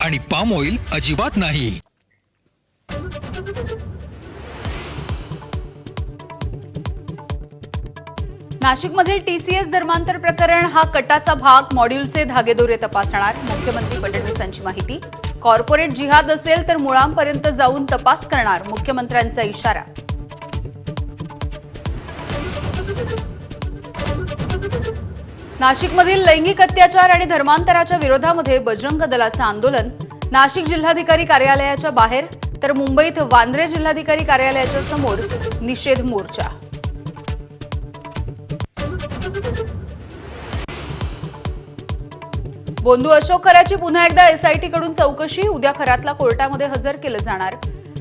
आणि palm oil अजिबात नाही। नाशिकमधील टीसीएस धर्मांतर प्रकरण हा कटाचा भाग, मॉड्यूलचे धागेदोरे तपासणार। मुख्यमंत्री फडणवीसांची माहिती। कॉर्पोरेट जिहाद असेल तर मुळांपर्यंत जाऊन तपास करणार, मुख्यमंत्र्यांचा इशारा। नाशिकमधील लैंगिक अत्याचार आणि धर्मांतराच्या विरोधामध्ये बजरंग दलाचं आंदोलन। नाशिक जिल्हाधिकारी कार्यालयाच्या बाहेर तर मुंबईत वांद्रे जिल्हाधिकारी कार्यालयाच्या समोर निषेध मोर्चा। बोंधू अशोक खराची पुन्हा एकदा एसआयटी कडून चौकशी। उद्या खरातला कोर्टामध्ये हजर केलं जाणार।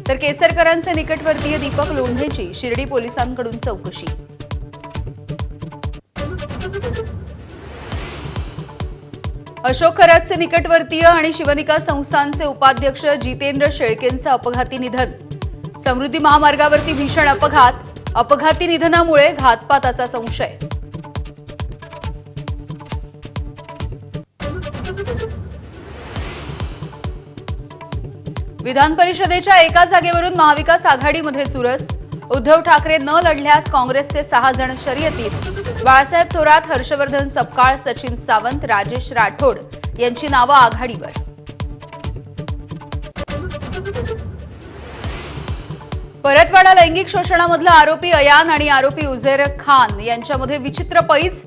तर केसरकरांचे निकटवर्तीय दीपक लोंढेची शिर्डी पोलिसांकडून चौकशी। अशोक खरातचे निकटवर्तीय आणि शिवनिका संस्थानचे उपाध्यक्ष जितेंद्र शेळकेंचं अपघाती निधन। समृद्धी महामार्गावरती भीषण अपघात। अपघाती निधनामुळे घातपाताचा संशय। विधान परिषदेच्या एका जागेवरून महाविकास आघाडीमध्ये चुरस। उद्धव ठाकरे न लढल्यास काँग्रेसचे 6 जण शर्यतीत। बाळासाहेब थोरात, हर्षवर्धन सपकाळ, सचिन सावंत, राजेश राठोड यांची नावं आघाडीवर। परतवाडा लैंगिक शोषणामधला आरोपी अयान आणि आरोपी उझैर खान यांच्यामध्ये विचित्र पैज।